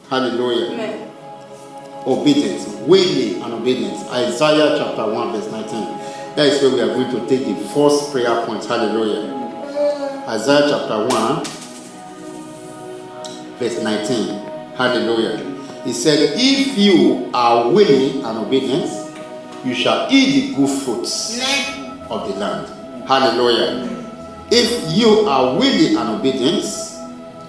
Hallelujah. Amen. Obedience, willing and obedience. Isaiah chapter 1 verse 19. That is where we are going to take the first prayer point. Hallelujah. Isaiah chapter 1 verse 19. Hallelujah. He said, if you are willing and obedient, you shall eat the good fruits of the land. Hallelujah. If you are willing and obedient,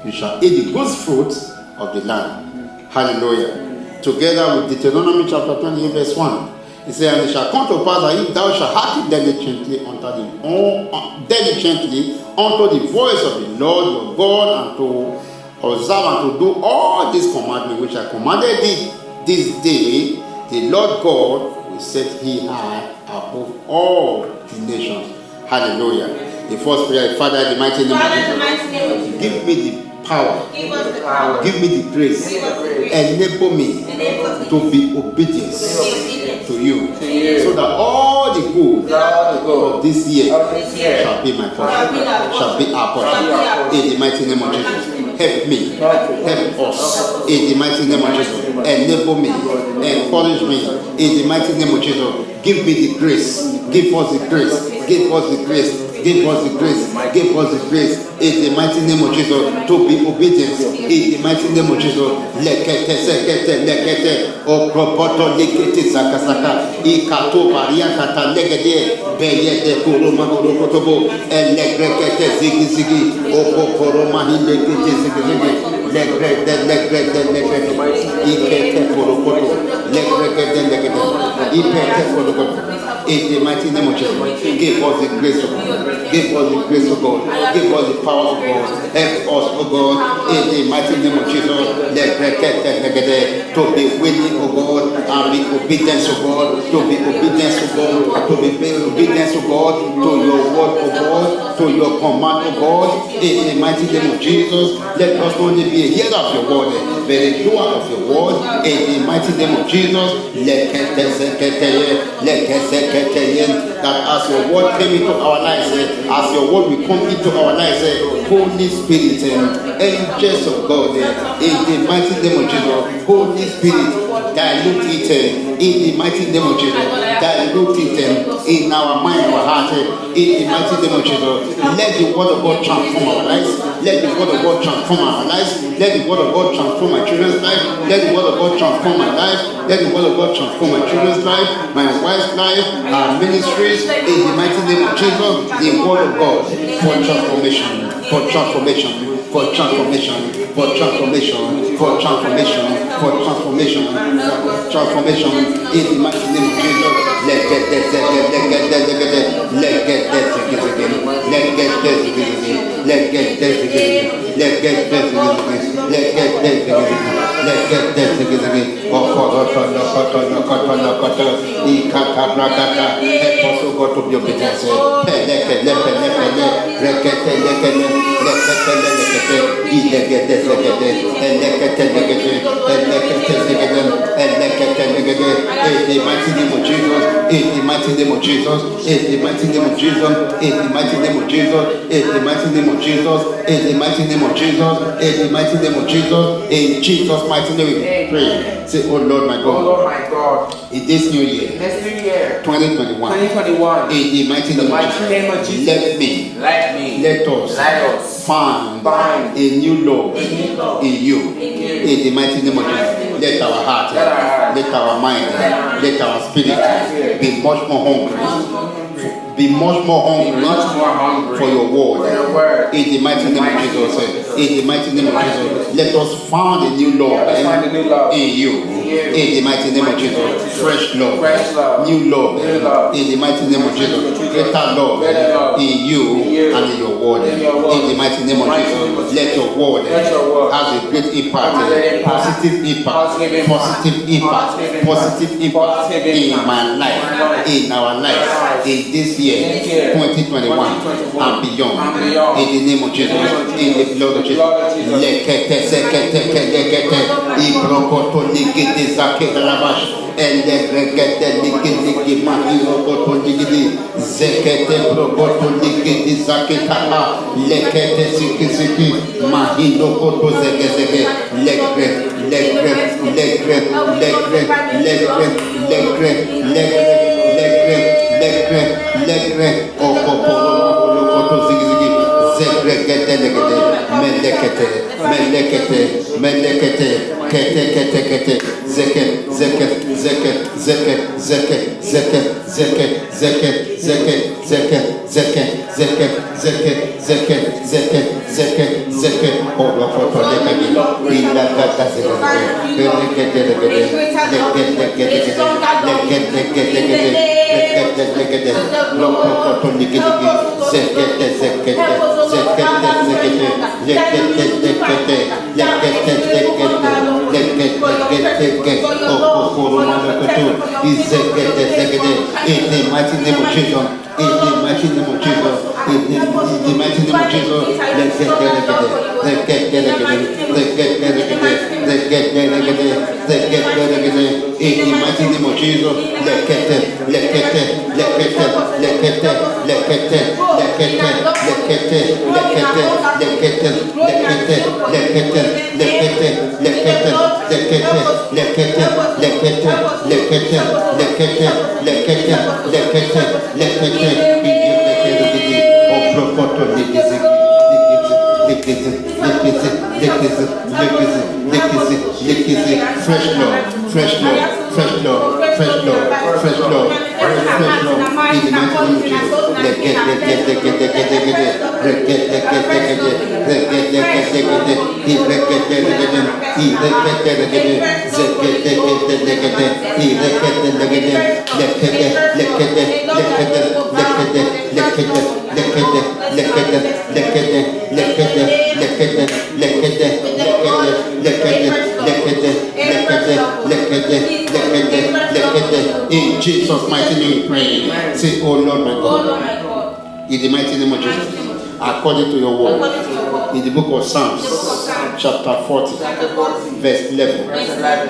you shall eat the good fruits of the land. Hallelujah. Together with Deuteronomy chapter 28 verse 1. He said, and it shall come to pass that if thou shalt hearken diligently unto the voice of the Lord your God, and to observe and to do all these commandments which I commanded thee this day, the Lord God will set thee high above all the nations. Hallelujah. The first prayer, Father, in the mighty name of Jesus, give me the power, give me the grace, enable me to be obedient to you, so that all the good of this year shall be my portion, shall be our portion. In the mighty name of Jesus, help me, help us. In the mighty name of Jesus, enable me, encourage me. In the mighty name of Jesus, give me the grace, give us the grace, give us the grace. Give us the grace, give us the grace, in the mighty name of Jesus, to be obedient, in the mighty name of Jesus. Lekete sekete lekete, okropoto lekete sakasaka, ikato bariakata legede, beyete kuruma kurokotobo, elekrekete zigi zigi, okokoroma hilekete zigi zigi, lekrete, ikete kurokoto, lekrekete legede, ipete kurokoto. In the mighty name of Jesus, give us the grace of God. Give us the grace of God. Give us the power of God. Help us, oh God, in the mighty name of Jesus, to be willing, oh God, and be obedient, oh God, to be obedient, oh God, to be obedient, oh God, to your word, oh God, to your command, oh God, in the mighty name of Jesus. Let us not only be a hearer of your word, but a doer of your word, in the mighty name of Jesus. That as your word came into our lives, as your word will come into our lives, Holy Spirit, angels of God, in the mighty name of Jesus, Holy Spirit, dilute it in the mighty name of Jesus, dilute it in our mind, our heart, in the mighty name of Jesus. Let the word of God transform our lives. Let the word of God transform our lives. Let the word of God transform my children's life. Let the word of God transform my life. Let the word of God transform my children's life, my wife's life, our ministries, in the mighty name of Jesus. The word of God for transformation, for transformation, for transformation, for transformation, for transformation, for transformation, for transformation, in the mighty name of Jesus. Let's get this again. Let's get this again. Let's get this again. Let's get this again. Let's get this again. Let's get this again. Let's get this again. Oh, God, to be obedient. In the mighty name of Jesus, in the mighty name of Jesus, in the mighty name of Jesus, in the mighty name of Jesus, in the mighty name of Jesus, in the mighty name of Jesus, in the mighty name of Jesus, in Jesus' mighty name we pray. Say, oh Lord my God. Oh Lord my God. In this new year, 2021, in the mighty name of Jesus, let us find a new love in you. In the mighty name of Jesus, let our heart, let our mind, let our spirit be much more hungry be much more hungry for your word. In the mighty name of Jesus. In the mighty name of Jesus. Let us find a new love in you. In the mighty name of Jesus. Fresh love. New love. In the mighty name of Jesus. Greater love in you and in your word. In the mighty name of Jesus. Let your word have a great impact. Positive impact in my life, in our life, in this year 2021 and beyond. In the name of Jesus, in the blood of Jesus. Lekete sekete kedekete ibrokoto nikete zakete rabash ende rekete nikete mahiro koto nikete zekete brokoto nikete zaketa lekete sikisiki mahiro koto zekete lekre okoporo zigizigi melekete kete in the mighty name of Jesus. In the mighty name of Jesus. In the mighty name of Jesus. In the mighty name of Jesus. In Jesus' mighty name we pray. Say, oh Lord my God, in the mighty name of Jesus, according to your word, in the book of Psalms, chapter 40, verse 11,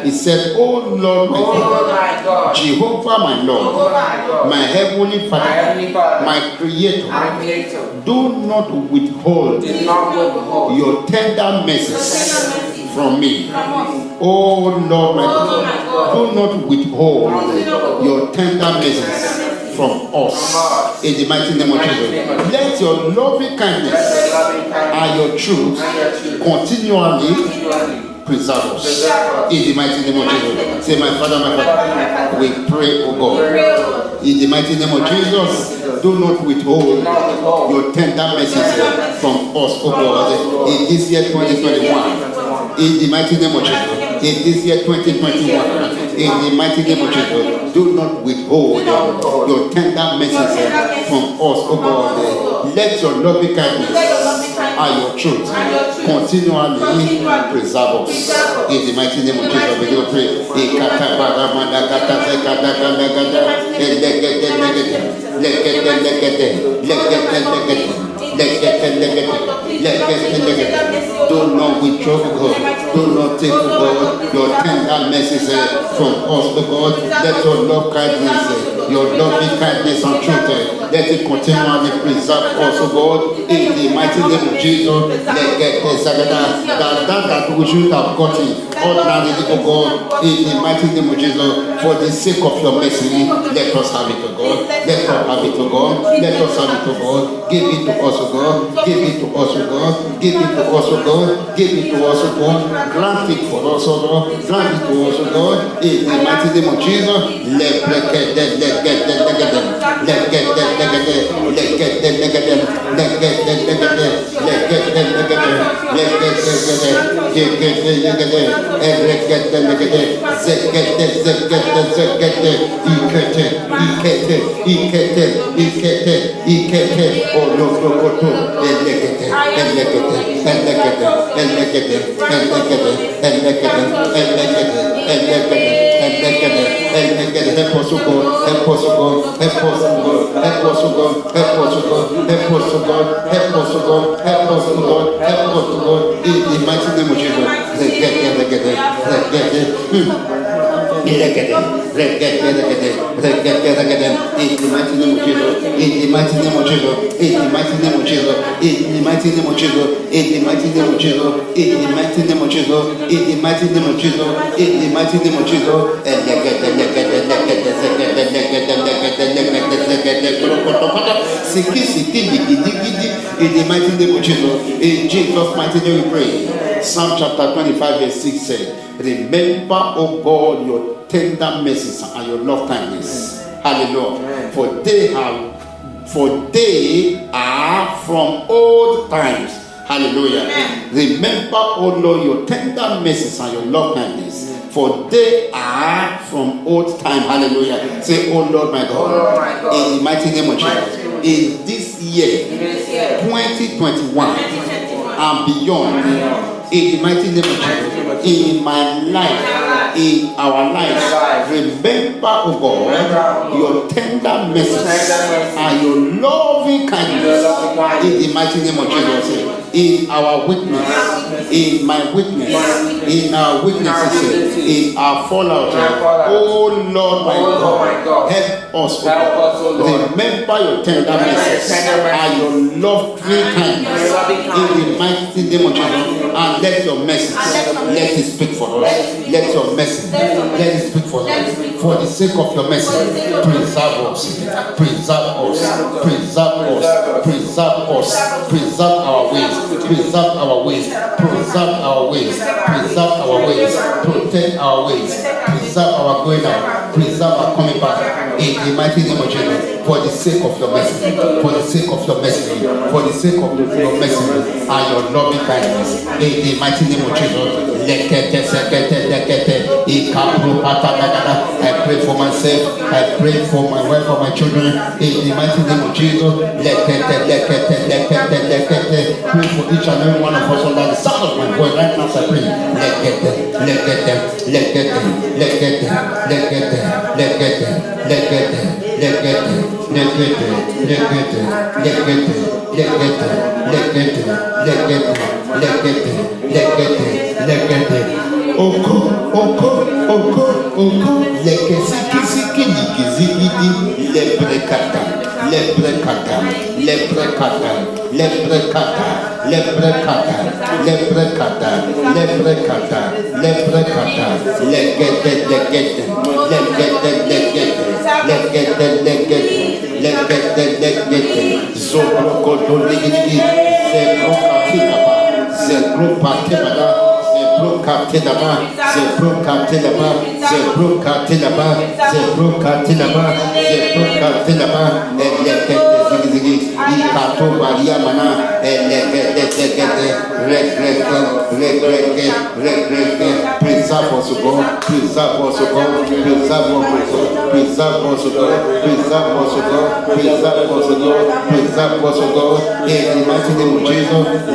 it said, oh Lord my God, Jehovah my Lord, my heavenly Father, my Creator, do not withhold your tender mercies from me. Oh Lord my God, do not withhold your tender mercies from us. In the mighty name of Jesus, let your loving kindness and your truth continually preserve us. In the mighty name of Jesus. Say, my Father, we pray, O God. In the mighty name of Jesus, do not withhold your tender mercies from us, O God. In this year 2021. In the mighty name of Jesus. In this year 2021. In the mighty name of Jesus, do not withhold your tender mercies from us, O God. Let your loving kindness and your truth continually preserve us. In the mighty name of Jesus, we do pray. Do not withdraw, God. Do not take, God, your tender mercies from us, God. Let your love kindness, your loving kindness and truth, let it continually preserve us, God. In the mighty name of Jesus, that we should have gotten ordinarily, God. In the mighty name of Jesus, for the sake of your mercy, let us have it, God. Let us have it, God. Let us have it, God. Give it to us, God. Give it to us, God. Give it to us, God. Give it to us, God. Grant it for us, God. Grant it to us, God. In the mighty name of Jesus, let get In Jesus' mighty name we pray. Psalm chapter 25 verse 6 says, remember, O God, your tender mercies and your love kindness. Hallelujah. For they are from old times. Hallelujah. Remember, O Lord, your tender mercies and your love kindness. For they are from old time. Hallelujah. Say, oh Lord my God, in the mighty name of Jesus, in this year 2021 and beyond, in the mighty name of Jesus, in my life, in our lives, remember, oh God, your tender mercies and your loving kindness, in the mighty name of Jesus. In our weakness, in my weakness, in our weaknesses, in our fallout. Oh Lord my God, help us, remember your tender mercies and your loving kindness in the mighty name of Jesus. And let your mercy, let it speak for us. Let your mercy, let it speak for us. For the sake of your mercy, preserve us, preserve us, preserve us, preserve us, preserve our ways. Preserve our ways, preserve our ways, preserve our ways, protect our ways, preserve our going out, preserve our coming back, in the mighty name of Jesus, for the sake of your mercy, for the sake of your mercy, for the sake of your mercy and your loving kindness, in the mighty name of Jesus. I pray for myself, I pray for my wife, for my children, in the mighty name of Jesus. Pray for each and every one of us under the sound of my voice right now. I pray. Preserve us, God. Preserve us, God. Preserve us, God. Preserve us, God. Preserve us, God. Preserve us, God. Preserve us, God. In the mighty name of Jesus.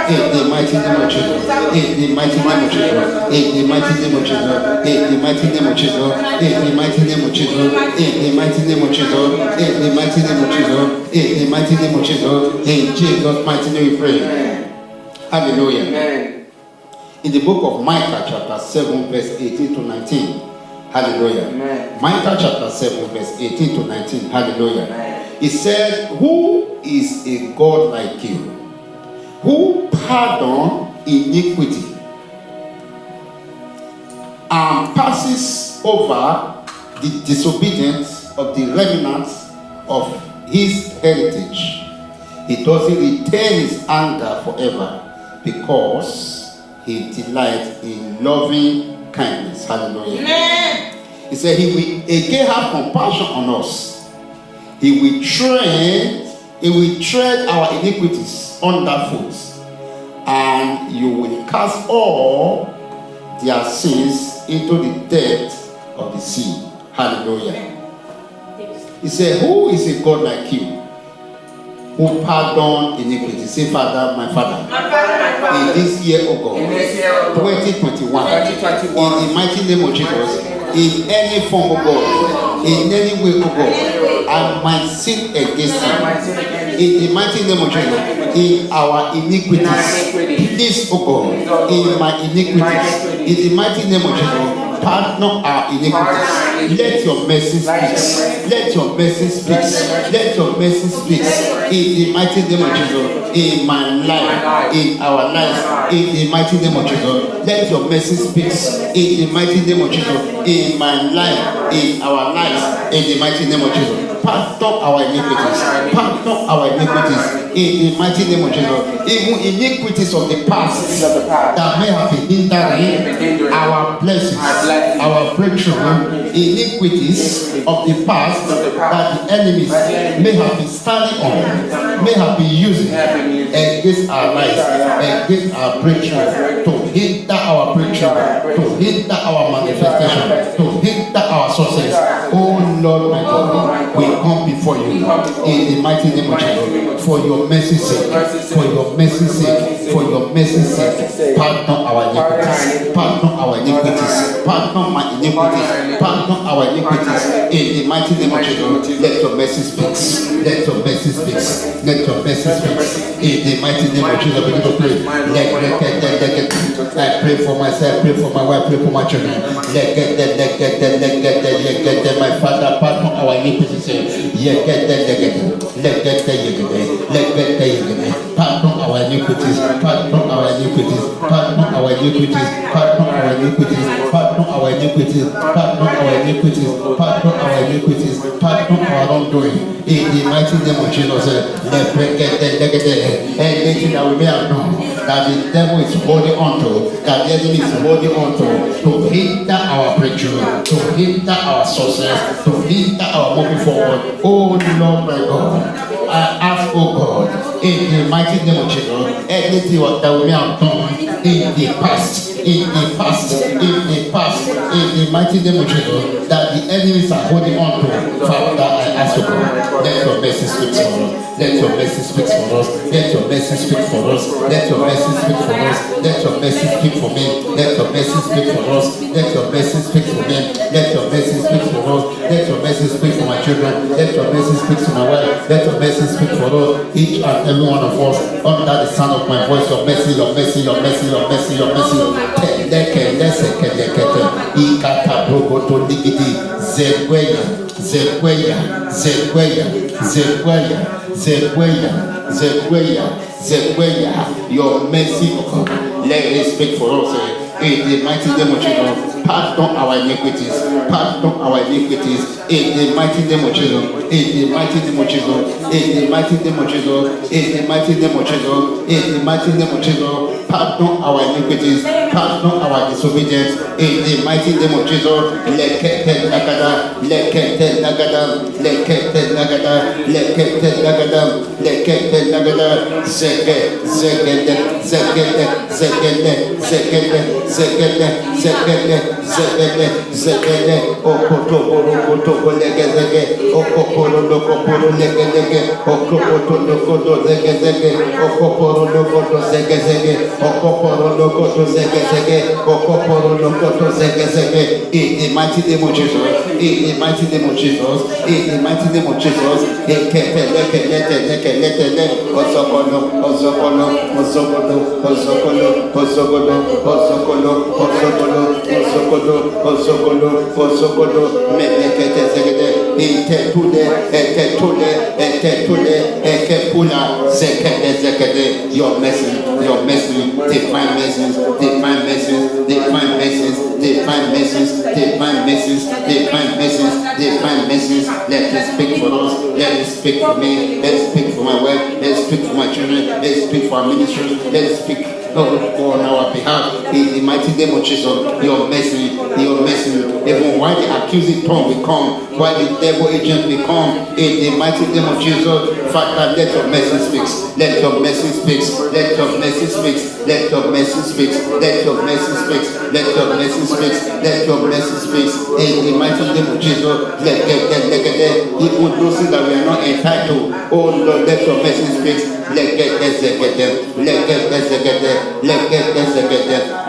In the mighty name of Jesus. In the mighty name of Jesus. In the mighty name of Jesus. In the mighty name of Jesus. In the mighty name of Jesus. In the mighty name of Jesus. In the mighty name of Jesus. In the mighty name of Jesus. In Jesus' mighty name we pray. Hallelujah. Amen. In the book of Micah chapter 7 verse 18 to 19. Hallelujah. Amen. Micah chapter 7 verse 18 to 19. Hallelujah. Amen. He said, who is a God like you, who pardon iniquity and passes over the disobedience of the remnants of his heritage. He doesn't retain his anger forever, because he delights in loving kindness. Hallelujah. Amen. He said he will again have compassion on us. He will tread our iniquities underfoot, and you will cast all their sins into the depth of the sea. Hallelujah. He said, who is a God like you, who pardon iniquity? Say, Father, my Father. My Father, my Father. In this year, oh God, In this year, O God, 2021, 2021, in the mighty name of Jesus, in any form, of God, in any way, oh God, I might sin against you. In the mighty name of Jesus, in our iniquities, please, oh God, in my iniquities, in the mighty name of Jesus, pardon our iniquities. Let your mercy speak. Let your mercy speak. Let your mercy speak. In the mighty name of Jesus, in my life, in our lives, in the mighty name of Jesus, let your mercy speak. In the mighty name of Jesus, in my life, in our lives, in the mighty name of Jesus, pardon our iniquities. Pardon our iniquities. In the mighty name of Jesus, even iniquities of the past that may have been hindering our blessings, our breakthrough, iniquities of the past that the enemies may have been standing on, may have been using against our lives, against our breakthrough, to hinder our breakthrough, to hinder our manifestation, to hinder our success. Oh Lord my God, we come before you in the mighty name of Jesus, for your mercy's sake, for your mercy's sake, for your mercy's sake. Pardon our iniquities, pardon our iniquities, pardon my iniquities, pardon our iniquities. In the mighty name of Jesus, let your mercy speak. Let your mercy speak. Let your mercy speak. In the mighty name of Jesus, begin to pray. I pray for myself, pray for my wife, pray for my children. My Father, pardon our iniquities. Pardon our iniquities, pardon our iniquities, pardon our iniquities, pardon our iniquities, pardon our iniquities, pardon our iniquities, pardon our iniquities, pardon our wrongdoing. In the mighty name of Jesus, anything that we may have known that the devil is holding on to, that the enemy is holding on to hinder our breakthrough, to hinder our success, to hinder our moving forward. Oh Lord my God, I ask, oh God, in the mighty name of Jesus, anything that we may have done in the past, in the past, in the past, in the mighty name of Jesus, that the enemies are holding on to, Father, I ask, oh God, let your mercy speak for us. Let your mercy speak for us. Let your mercy speak for us. Let your mercy speak for us. Let your mercy speak for me. Let your mercy speak for us. Let your mercy speak for me. Let your mercy speak for us. Let your mercy speak for my children. Let your mercy speak for my wife. Let your mercy speak for us. Each and every one of us under the sound of my voice. Your mercy, your mercy, your mercy, your mercy, your mercy. Your mercy, let it speak for us. In the mighty name of Jesus, pardon our iniquities, pardon our iniquities. In the mighty name of Jesus, in the mighty name of Jesus, in the mighty name of Jesus, in the mighty name of Jesus, in the mighty name of Jesus, pardon our iniquities, pardon our disobedience. In the mighty name of Jesus, lekete nagada, lekete nagada, lekete nagada, lekete nagada, lekete nagada, zege, zegede, zegede, zegede, zegede, zegede, zegede, zegede, zegede, okoto, okoto, lege, zege, okoporo, lokoporo, lege, lege, okopoto, lokoto, zege, zege, okoporo, lokoto, zege, zege. okoporo lokoto zeke zeke, okoporo lokoto zeke zeke. In the mighty name of Jesus, in the mighty name of Jesus, in the mighty name of Jesus. Ozokolo, ozokolo, ozokolo, ozokolo, ozokolo, ozokolo, ozokolo, ozokolo, ozokolo, ozokolo, melekete zegede, etetude, etetude, etetude, ekepula, zekede zekede. Your mercy, divine mercies, divine mercies, divine mercies, divine mercies, divine mercies, divine mercies, divine mercies. Let it speak for us, let it speak for me, let it speak for my wife, let it speak for my children, let it speak for our ministry, let it speak on our behalf. In the mighty name of Jesus, your mercy, even while the accusing tongue will come, while the devil agent will come, in the mighty name of Jesus, Father, let your mercy speak, let your mercy speak, let your mercy speak, let your mercy speak, let your mercy speak, let your mercy speak, let your mercy speak, in the mighty name of Jesus. Let even those things that we are not entitled, oh Lord, let your mercy speak. Let get this again, let get this again, let get this again,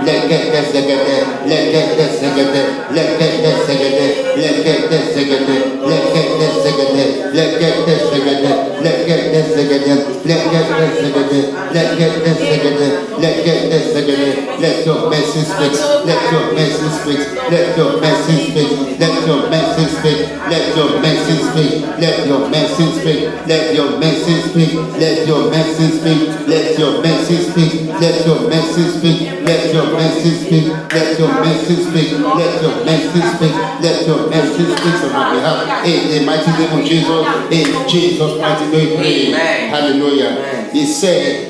let get this again, let get this again, let get this again, let get this again, let get this again, let get this again, let get this again, let get this again, let get this again, let get this again. Let your mercy speak, let your mercy speak, let your mercy speak, let your mercy speak, let your mercy speak, let your mercy speak, let your mercy speak, let your mercy speak, let your mercy speak, let your mercy speak, let your mercy speak, let your mercy speak, let your mercy speak, let your mercy speak on our behalf. In the mighty name of Jesus, in Jesus' mighty name, pray. Hallelujah. He said,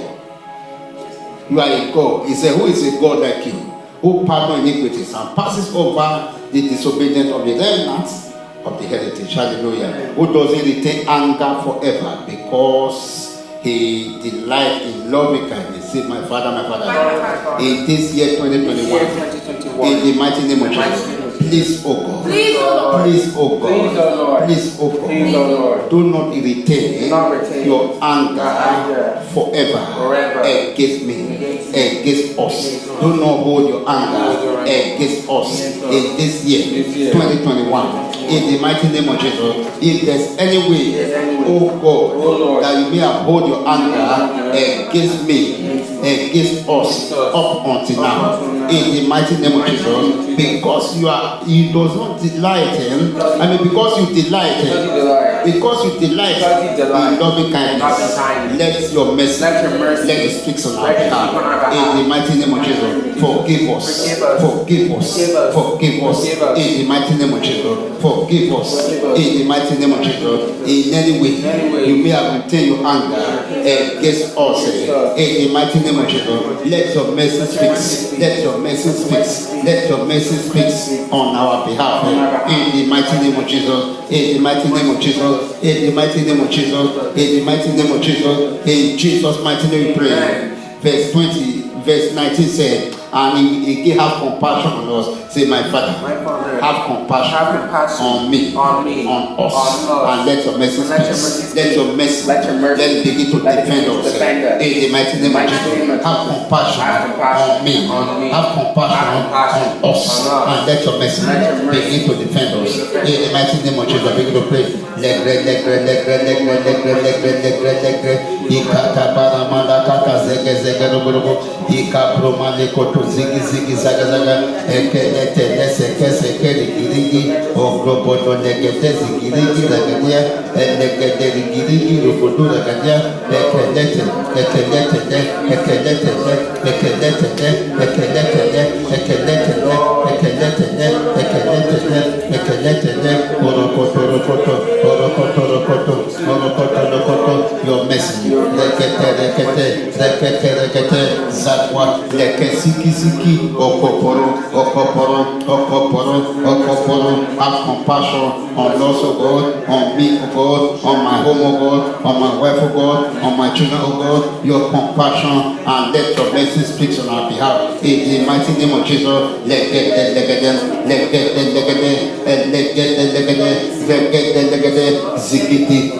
you are a God. He said, who is a God like you, who pardons iniquities and passes over the disobedience of the remnants of the heritage? Hallelujah. Who doesn't retain anger forever, because he delights in loving kindness. Say, my Father, in this year 2021, in the mighty name of Jesus, please, oh God, please, oh God, please, oh God, do not retain your anger forever against me, against us. Do not hold your anger against us in this year 2021. In the mighty name of Jesus, if there's any way, oh God, that you may have hold your anger against me, against us, up until now, in the mighty name of Jesus, because you does not delight him, because you delight in loving kindness, let your mercy, let it speak on our behalf, in the mighty name of Jesus. Forgive us, in the mighty name of Jesus. Forgive us, in the mighty name of Jesus. In any way you may have retained your anger against us, in the mighty name of Jesus, let your mercy speak, let your mercy speak, let your mercy speak on our behalf, in the mighty name of Jesus, in the mighty name of Jesus, in the mighty name of Jesus, in the mighty name of Jesus, in Jesus' mighty name we pray. Verse 19 said, and he have compassion on us. Say, my Father, have compassion on me, on us, and let your mercy speak. Let your mercy, let it begin to defend us. In the mighty name of Jesus, have compassion on me, have compassion on us, and let your mercy begin to defend us. In the mighty name of Jesus, begin to pray. Zigi zigi zaga zaga ekelete neseke seke rigirigi ogrobodo negete zigirigi zagadia negete rigirigi rukudu zagadia ekelete your mercy lekete zakwa lekesiki okoporo have compassion on us, O God, on me, O God, on my home, O God, on my wife, O God, on my children, O God, your compassion, and let your mercy speak on our behalf. In the mighty name of Jesus, let get zikiti,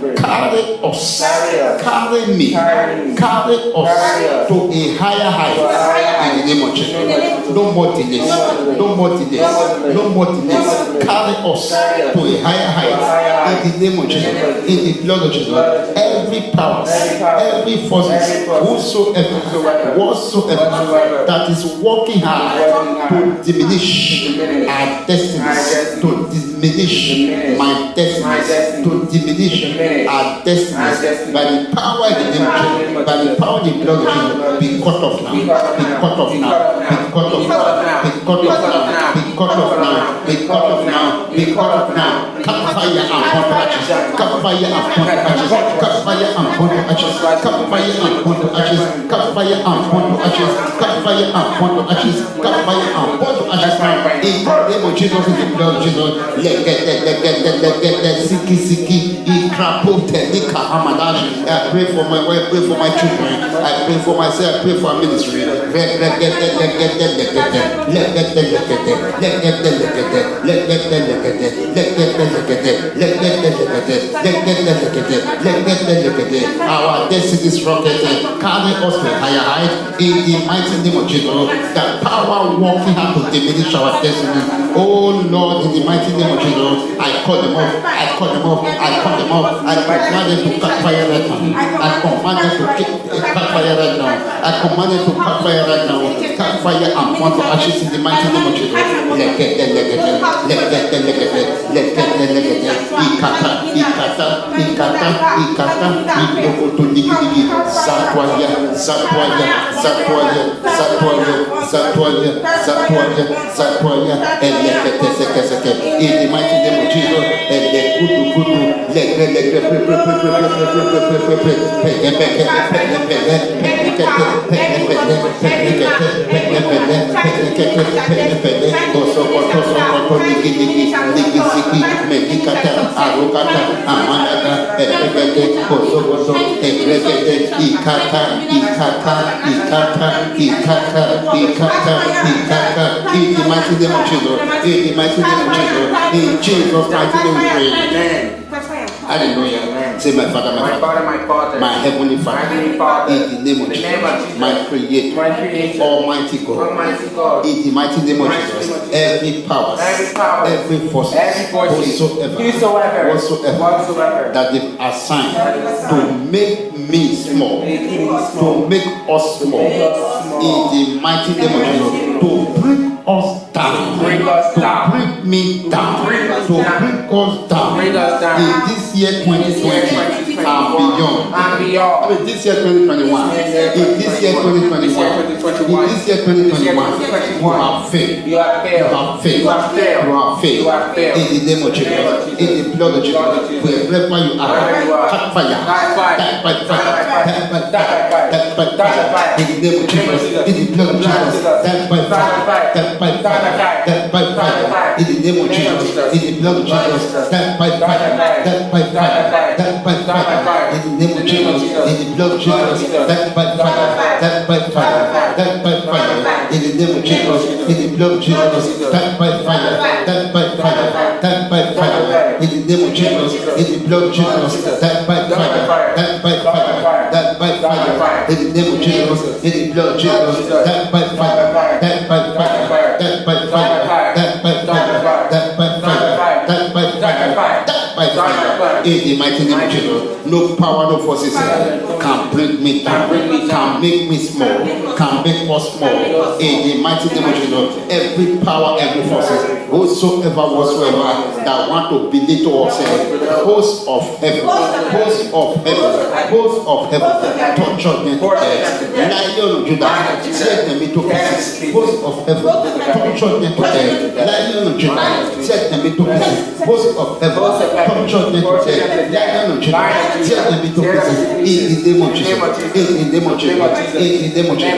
carry us, carry me, carry us to a higher height in the name of Jesus. No more delays, no more delays, no more delays. Carry us to a higher height in the name of Jesus, in the blood of Jesus. Every power, every force, whatsoever that is working hard to diminish our destinies, to diminish my destinies, to diminish our destinies, by the power in the name of Jesus, by the power in the blood of Jesus, be cut off now, be cut off now, be cut off now, be cut off now, be cut off now, be cut off now, be cut off now. Cut fire and burn to ashes, cut fire and burn to ashes, cut fire and burn to ashes, cut fire and burn to ashes, cut fire and burn to ashes, cut fire and burn to ashes, cut fire and burn to ashes. In the name of Jesus, in the blood of Jesus, let get siki, I pray for my wife, pray for my children, I pray for myself, I pray for our ministry. Our destiny is rocketed. Carry us to a higher height in the mighty name of Jesus. The power working out to diminish our destiny. Oh Lord, in the mighty name of Jesus, I call them off. I call them off. I call them off. I command them to cut fire right now. I command them to cut fire right now. I command them to cut fire right now. Cut fire and want to ashes in the mighty name of Jesus. Let get in the mighty name of Jesus, and the in Jesus' mighty name we pray. Hallelujah. Say, my Father, my Father, my Heavenly Father, in the name of Jesus, my Creator, Almighty God, in the mighty name of Jesus, every power, every force, whatsoever that they assigned to make me small, to make us small, in the mighty name of Jesus, to bring us down, to bring me down, to bring us down in this year 2020 and beyond. I mean, this year 2021, in this year 2021, in this year 2021, you have failed. You have failed. In the name of Jesus, in the blood of Jesus, wherever you are, cut fire, in the name of Jesus, in the blood of Jesus, that by fire, in the name of Jesus, in the blood of Jesus, that by fire, in the name of Jesus, in the blood of Jesus, that by fire, in the name of Jesus, in the blood of Jesus, that by fire, in the name of Jesus, in the blood of Jesus, that by fire, in the name of Jesus, in the blood of Jesus, that by fire, in the mighty name of Jesus. No power, no forces can bring me down, can make me small, can make us small. In the mighty name of Jesus, every power, every forces, whatsoever that want to belittle us, host of heaven, torture them to death. Lion of Judah, set them into pieces. Host of heaven, torture them to death. Lion of Judah, set them into pieces. Host of heaven, torture them to death. Lion of Judah, set them into pieces. In the name of Jesus, in the name of Jesus, in the name of Jesus.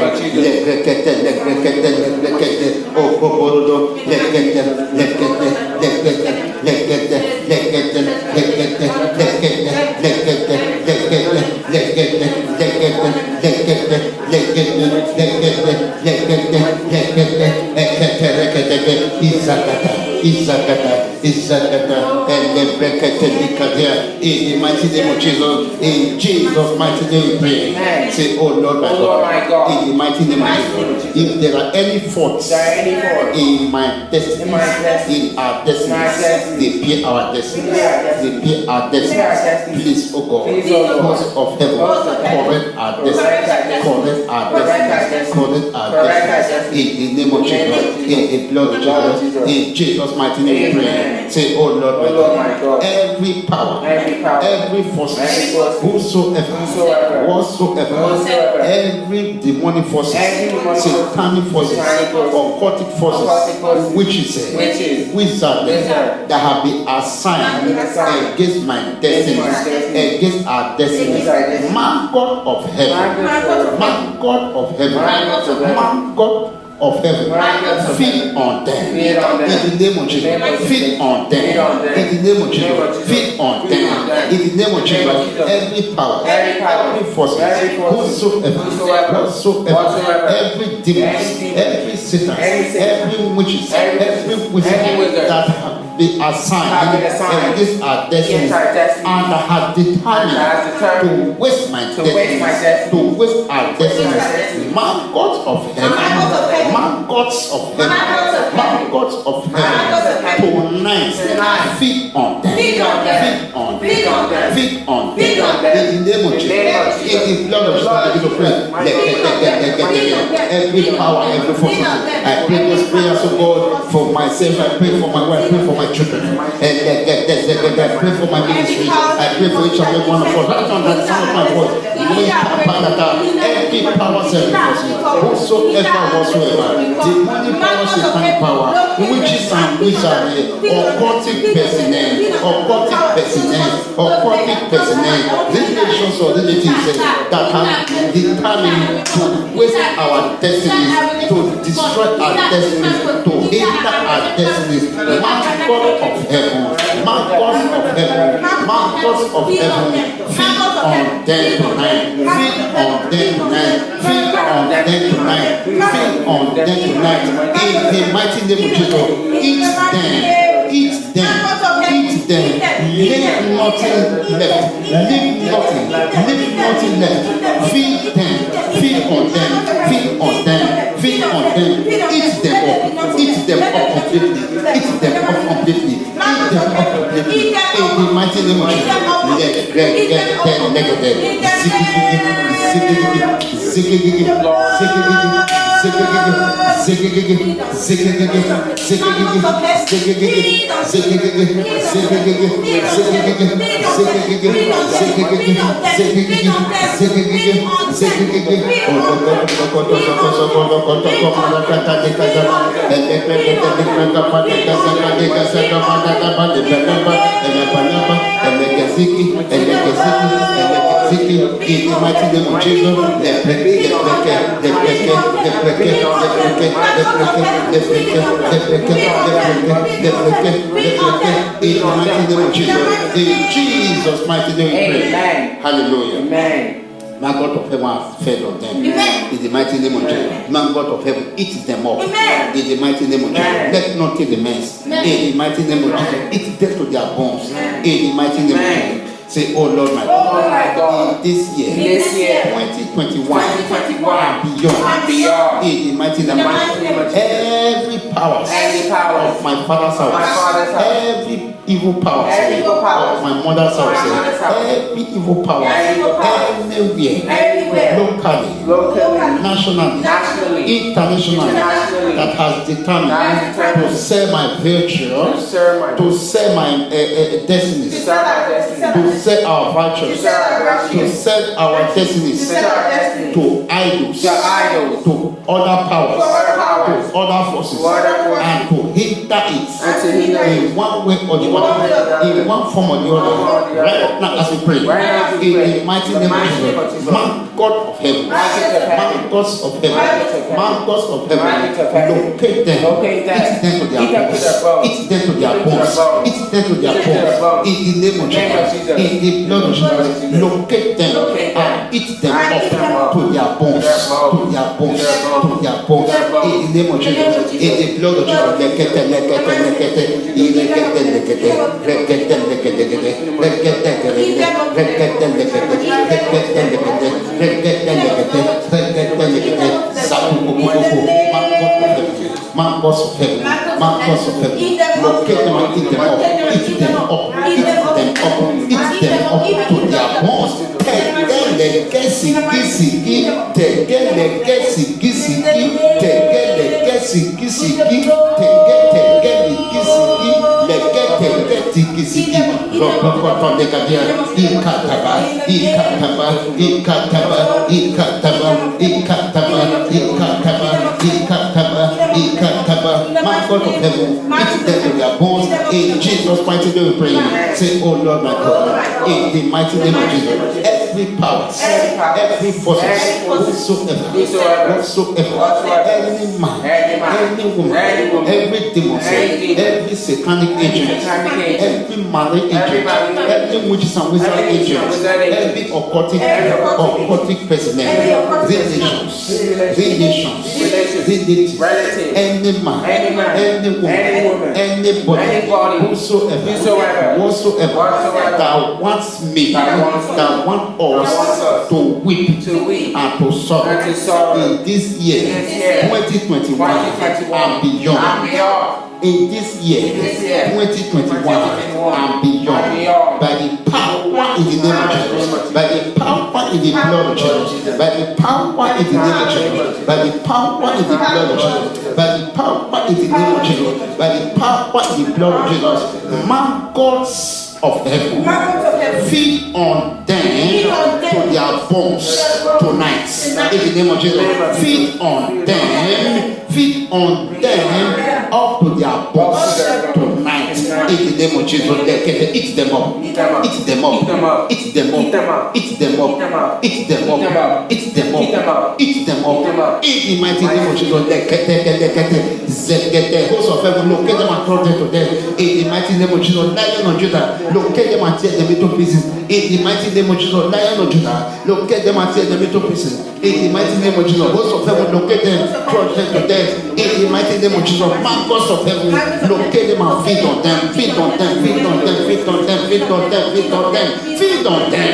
Izakata, In the mighty name of Jesus, in Jesus' mighty name we pray. Say, oh Lord my God, in the mighty name of Jesus, if there are any faults in my destiny, in our destiny, they be our destiny, they be our destiny. Please, oh God, cause of heaven, correct our destiny, correct our destiny, correct our destiny. In the name of Jesus, in the blood of Jesus, in Jesus' mighty name we pray. Say, oh Lord my God, every power, every force, whatsoever, every demonic forces, satanic forces, occultic forces, witches, wizards that have been assigned against my destiny, against our destiny. Man God of heaven, man God of heaven, man God of heaven, feed on them. In the name of Jesus, feed on them. In the name of Jesus, feed on them. In the name of Jesus, every power, every force, whatsoever, every demon, every Satan, every witches, every wizard that have been assigned against our destiny and has determined to waste my destiny, to waste our destiny. Man God of heaven, man gods of heaven, man gods of heaven, tonight, feed on them, feed on them, feed on them, in the name of Jesus, in the blood of Jesus, pray. Every power, every force, I pray this prayer, so God, for myself, I pray for my wife, I pray for my children, and I pray for my ministry, I pray for each and every one of us. Right on the sound of my voice, every power, whatsoever, demonic power, satanic power, witches and wizards, occultic personnel, relations or relatives that have determined to waste our destinies, to destroy our destinies, to hinder our destinies. Man God of heaven, man God of heaven, man God of heaven, feed on them tonight, feed on them tonight, feed on them tonight, feed on them tonight. In the mighty name of Jesus, eat them, eat them, eat them. Leave nothing left, leave nothing left. Feed them, feed on them, feed on them, feed on them. Eat them up completely, eat them up completely, eat them up completely. In the mighty name of in the mighty name of Jesus, in Jesus' mighty name we pray. Hallelujah. Amen. Man God of heaven has fed on them. Amen. In the mighty name of Jesus. Man God of heaven eat them up. Amen. In the mighty name of Jesus. Let not take the mess. In the mighty name of Jesus. Eat death to their bones. In the mighty name of Jesus. Say, oh Lord my God, this year, 2021, and beyond, in the mighty name of Jesus, every power of my father's house, every evil power of my mother's house, every evil power, anywhere, locally, nationally, internationally, that has determined to sell my virtue, to sell my destiny, to sell our virtues, to sell our destinies to idols, to other powers, to other forces, and to hinder it in one way or the other, in one form or the other. Right now, as we pray, in the mighty name of Jesus, man God of heaven, man gods of heaven, man gods of heaven, locate them, eat them to their bones, eat them to their bones, eat them to their bones, in the name of Jesus, in the blood of Jesus, locate them and eat them up to their bones, to their bones, to their bones. In the name of Jesus, in the blood of man boss of heaven, locate them and eat them up, eat them up, eat them up, eat them up to their bones. Tegele gesigi, tegele gesigi, tegele gesigi, tegele gesigi, legete gesigi, rokoto de gadia, ikataba, ikataba, ikataba, ikataba, ikataba, ikataba, ikataba, ikataba. My God of heaven, eat them to their bones. In Jesus' mighty name we pray. Say, oh Lord my God, in the mighty name of Jesus, every power, every force, whatsoever, any man, any woman, every demon, every satanic agent, every marine agent, every witches and wizard agent, every occultic personnel, relations, any man, any woman, anybody, whosoever that wants me, that wants us to weep and to sorrow in this year 2021 and beyond. In this year 2021 and beyond, by the power in the name of Jesus, by the power in the blood of Jesus, by the power in the name of Jesus, by the power in the blood of Jesus, by the power in the name of Jesus, by the power in the blood of Jesus, my gods of heaven, feed on them to their bones tonight. In the name of Jesus, feed on them up to their bones tonight. In the name of Jesus, eat them up, eat them up, eat them up, eat them up, eat them up, eat them up, eat them up. In the mighty name of Jesus, host of heaven, locate them and throw them to them. In the mighty name of Jesus, Lion of Judah, locate them and tear them into pieces. In the mighty name of Jesus, Lion of Judah, locate them and tear them into pieces. In the mighty name of Jesus, host of heaven, locate them, crush them to death. In the mighty name of Jesus, man, God of heaven, locate them and feed on them, feed on them, feed on them, feed on them, feed on them, feed on them, feed on them.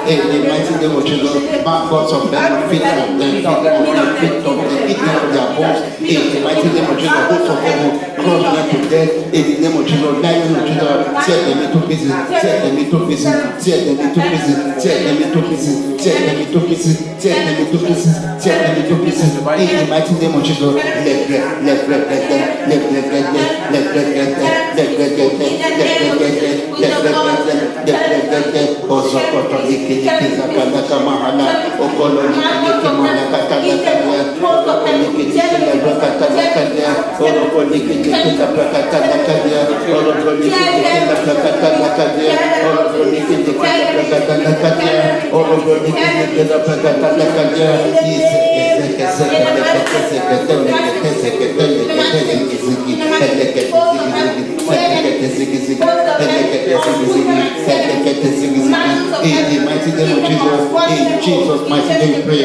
In the mighty name of Jesus, my gods of heaven, feed on them, feed on them, eat them their bones. In the mighty name of Jesus, host of heaven, crush them to death. In the name of Jesus, Lion of Judah, tear them into pieces, tear them into pieces, tear them into pieces, tear them into pieces, tear them into pieces, tear them into pieces, tear them into pieces. In the mighty name of Jesus, in the mighty name of Jesus, in Jesus' mighty name we pray.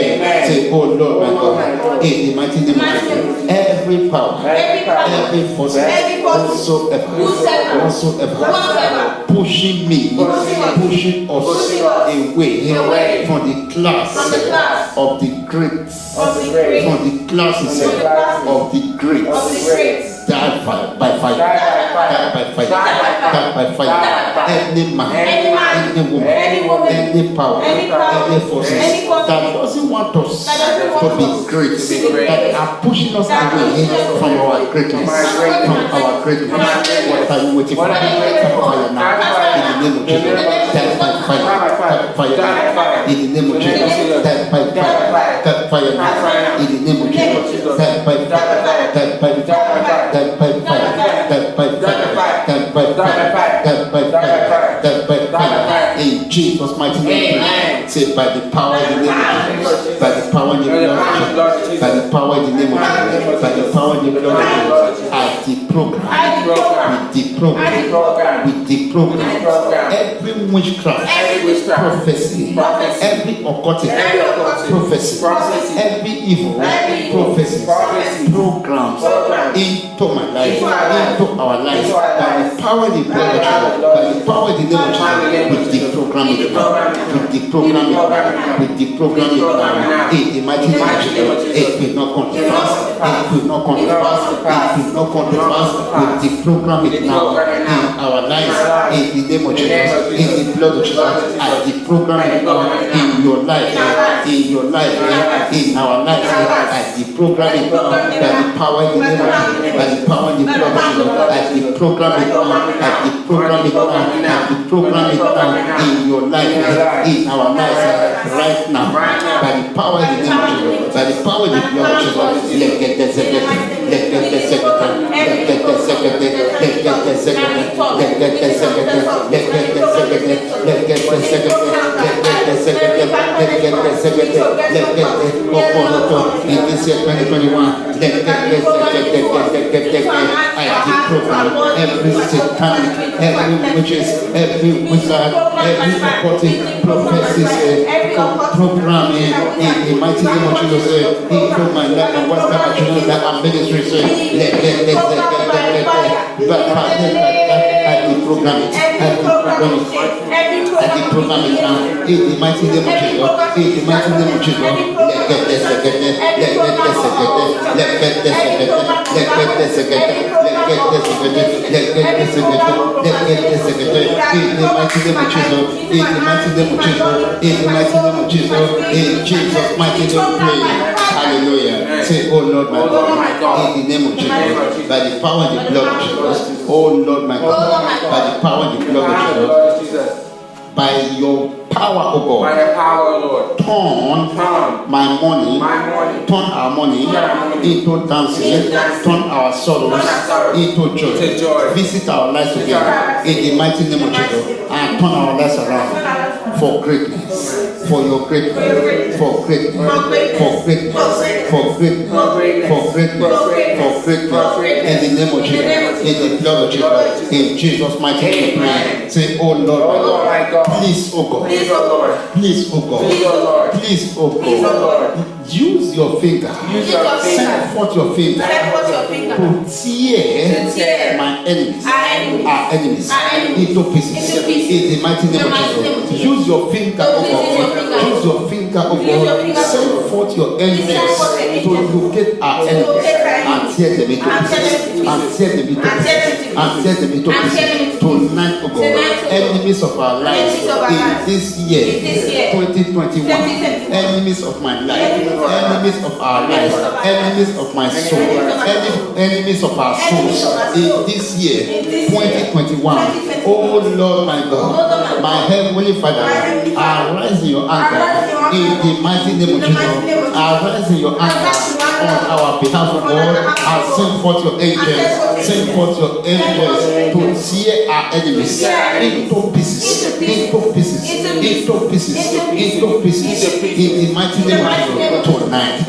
Say, oh Lord my God, in the mighty name of Jesus, every power, every force, whatsoever, pushing me, pushing us away from the class of the great, from the classes of the great. Die by fire, die by fire, die by fire. Any man, any woman, any power, any forces that doesn't want us to be great, that are pushing us away from our greatness, What are you waiting for? Catch fire now. In the name of Jesus. Catch fire. Catch fire now. In the name of Jesus. Catch fire. Catch fire now. In the name of Jesus. Catch fire. Catch fire. Catch fire. Catch fire. In Jesus' mighty name. Say by the power in the name of Jesus. By the power in the blood of Jesus. By the power in the name of Jesus. By the power in the blood of Jesus. I deprogram. We deprogram every witchcraft, prophecy, every occultic prophecy, every evil prophecy, programs into my life, into our lives. By the power in the blood of Jesus, by the power in the name of Jesus, we deprogram it now. We deprogram it now. We deprogram it now. In the mighty name of Jesus, it will not come to pass. It will not come to pass. It will not come to pass. We deprogram it now in our lives. In the name of Jesus, in the blood of Jesus, I deprogram it now in your life, in your life, in our lives. I deprogram it now by the power in the name of Jesus, by the power in the blood of Jesus. I deprogram it now. I deprogram it now. I deprogram it now in your life, in our lives, right now, by the power in the name of Jesus, by the power in the blood of Jesus. Let's get the second. Let's get the second. Let's get the second. Let's get the second. Let's get the second. Let's get the second. Let's get the second. Let's get the second. Let's get the second. Let's get the in this year 2021. Let's get I deprogram every satanic, every witches, every wizard, every occultic prophecies, programming in the mighty name of Jesus. Into my life and whatever I know that I'm ministry. I deprogram it. I deprogram it now. In the mighty name of Jesus. In the mighty name of Jesus. Let's get the second. Let's get the second. Let's get the second. Let's get the second. Let's get the second. Let's get the second. In the mighty name of Jesus. In the mighty name of Jesus. In the mighty name of Jesus. In Jesus' mighty name we pray. Hallelujah. Say, oh Lord my God. In the name of Jesus. By the power and the blood of Jesus. Oh Lord my God. By the power and the blood of Jesus. By your power, oh God. By your power, Lord. Turn my money, turn our money into dancing, turn our sorrows into joy. Visit our lives together in the mighty name of Jesus and turn our lives around for greatness. For your greatness, for greatness, for greatness, for greatness, for greatness, for greatness, in the name of Jesus, in the blood of Jesus, in Jesus' mighty name, pray. Say, oh Lord, my God, please, oh God, please, oh God, please, oh God, use your finger, send forth your finger to tear my enemies, our enemies, into pieces, in the mighty name of Jesus. Use your finger, oh God. Use your finger, oh God, send forth your angels to locate our enemies and tear them into pieces, and tear them into pieces, and tear them into pieces. Tonight, oh God, enemies of our lives in this year, 2021, enemies of my life, enemies of our lives, enemies of my soul, enemies of our souls in this year, 2021. Oh Lord my God, my heavenly Father, arise in your anger in the mighty name of Jesus. Arise in your anger on our behalf, of God, and send forth your angels. Send forth your angels to tear our enemies into pieces, into pieces, into pieces, into pieces. In the mighty name of Jesus. Tonight,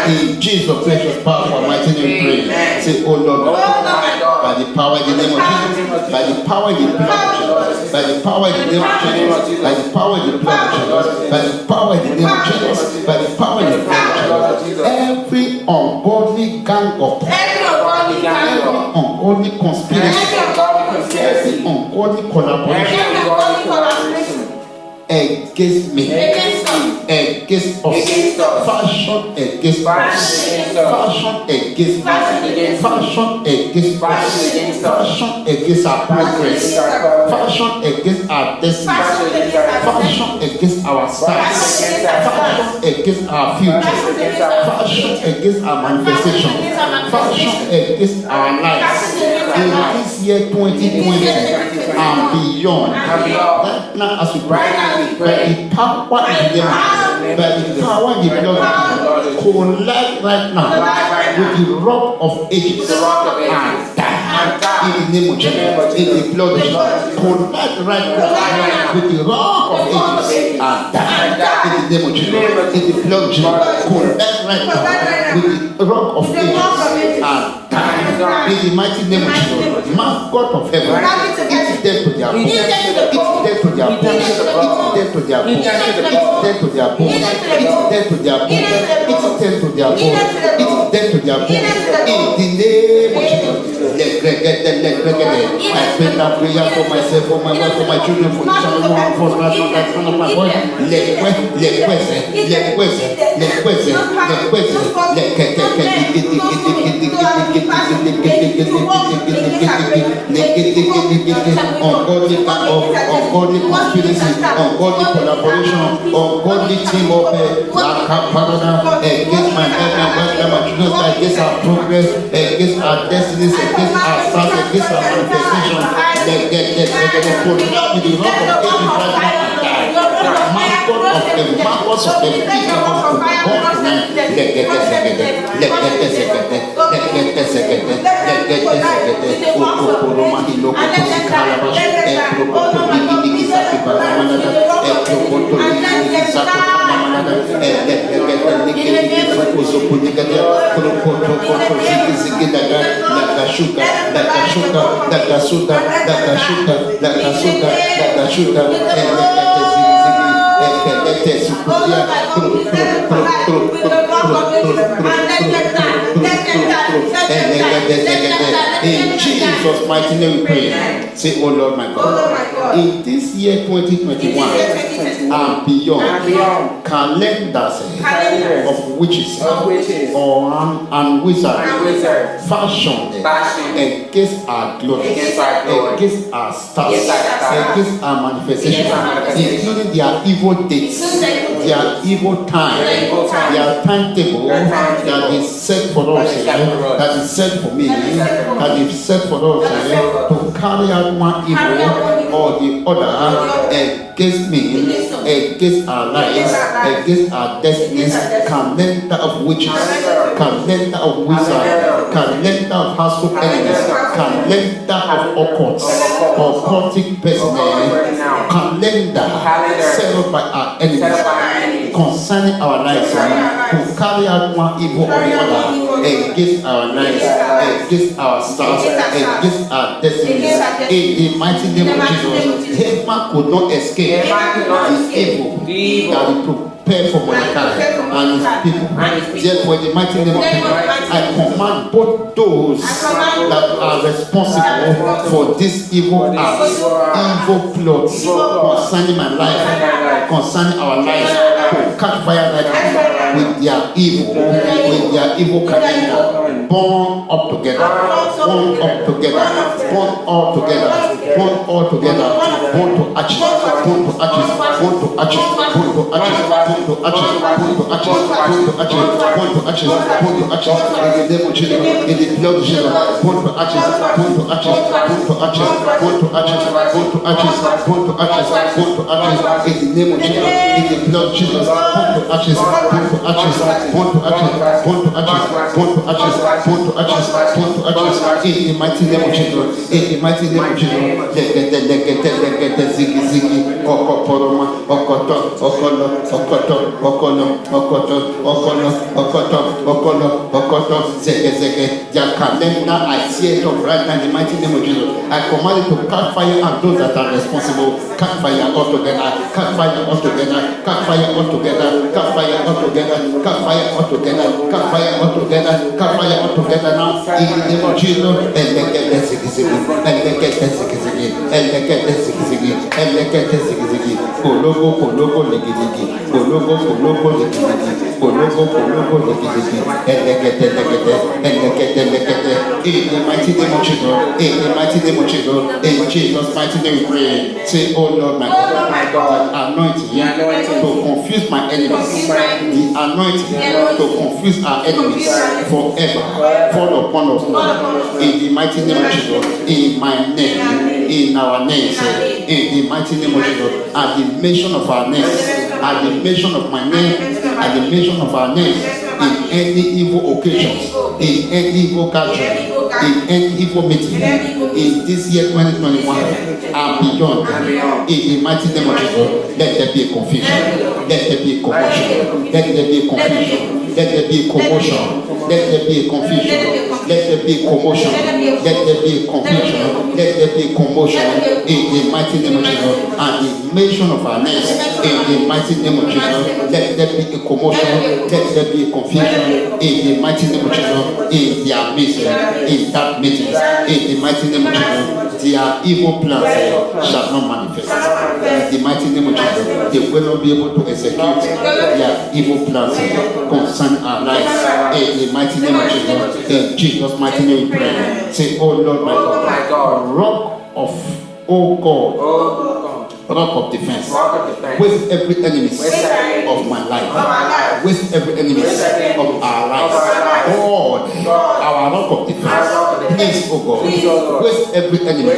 in Jesus' precious powerful mighty name, pray. Say, oh Lord, by the power in the name of Jesus, by the power in the blood of Jesus, by the power in the name of Jesus, by the power in the blood of Jesus, by the power in the name of Jesus, by the power in the blood of Jesus, every ungodly gang of every ungodly conspiracy, every ungodly collaboration against me, against us, fashion against us, fashion against us, fashion against us, fashion against our progress, fashion against our destiny, fashion against our stars, fashion against our future, fashion against our manifestation, fashion against our lives. In this year 2020 and beyond, right now as we pray, by the power in the name, by the power in the blood, collide right now with the rock of ages and die. In the name of Jesus, in the blood of Jesus, collide right now with the rock of ages and die. In the name of Jesus, in the blood of Jesus, collide right now with the rock of ages and die. In the mighty name of Jesus, my God of heaven, it's dead to their bones, it's dead to their bones, it's dead to their bones, it's dead to their bones, it's dead to their bones, it's dead to their bones, it's dead to their bones. In the name of Jesus, I pray that prayer for myself, for my wife, for my children, for each and every one, for the son of my voice. Ungodly conspiracy, ungodly collaboration, ungodly team up against my health and welfare, my children's life, against our progress, against our destinies, against our stars, against our manifestation. With the rock of ages right now and die. The markers of the big of in Jesus' mighty name we pray. Say, oh Lord my God, in this year 2021 and beyond, calendars of witches and wizards fashioned against our glory, against our stars, against our manifestation, including their evil dates, their evil time, their timetable that is set for us, that is set for me, that is set for us to carry out one evil or the other against me, against our lives, against our destinies. Calendar of witches, calendar of wizards, calendar of household enemies, calendar of occultic personnel, calendar set up by our enemies concerning our lives, to carry out one evil or the other against our lives, against our stars, against our destinies. In the mighty name of Jesus, Haman could not escape the evil that he prepared for Mordecai and his people. Therefore, in the mighty name of Jesus, I command both those that are responsible for this evil acts, evil plots concerning my life, concerning our lives, to catch fire right now with their evil calendar. Born up together, born up together, born all together, born all together, born to ashes, born to ashes, born to ashes, born to ashes, born to ashes, born to ashes, born to ashes, born to ashes, born to ashes, in the name of Jesus, in the blood of Jesus, born to ashes, born to ashes, born to ashes, born to ashes, born to ashes, born to ashes, born to ashes, in the name of Jesus, in the blood of Jesus, born to ashes, born to ashes, born to ashes, born to ashes, born to ashes, born to ashes, born to ashes, in the mighty name of Jesus, in the mighty name of Jesus. Ziggy ziggy, okoporoma, okoto, zege, their calendar, I see it up right now in the mighty name of Jesus. I command it to catch fire and those that are responsible, catch fire altogether, catch fire altogether, catch fire altogether, catch fire altogether, catch fire altogether, catch fire altogether, catch fire all together now in the name of Jesus. And let get the ziggy, and let get the ziggy, and let get the ziggy, and let get the ziggy. Pologo, ligi, pologo, ligi, pologo, ligi, and let get the and let get the in the mighty name of Jesus, in the mighty name of Jesus, in Jesus' mighty name we pray. Say, oh Lord, my God, anointing to confuse my enemies, the anointing to confuse our enemies forever, fall upon us now. In the mighty name of Jesus, in my name, in our names, in the mighty name of Jesus, at the mention of our names, at the mention of my name, at the mention of our names, in any evil occasions, in any evil gathering, in any evil meeting, in this year 2021 and beyond, in the mighty name of Jesus, let there be a confusion, let there be a commotion, let there be a confusion, let there be a commotion, let there be a confusion, let there be a commotion, let there be a confusion, let there be a commotion, in the mighty name of Jesus, and the mention of our names, in the mighty name of Jesus, let there be a commotion, let there be a confusion, in the mighty name of Jesus, in their midst, in that meeting, in the mighty name of Jesus, their evil plans shall not manifest. In the mighty name of Jesus, they will not be able to execute their evil plans concerning our lives. In the mighty name of Jesus, in Jesus' mighty name we pray. Say, oh Lord, my God, rock of, oh God, rock of defense, with every enemy of my life, with every enemy of our lives. God, our rock of defense, please, oh God, with every enemy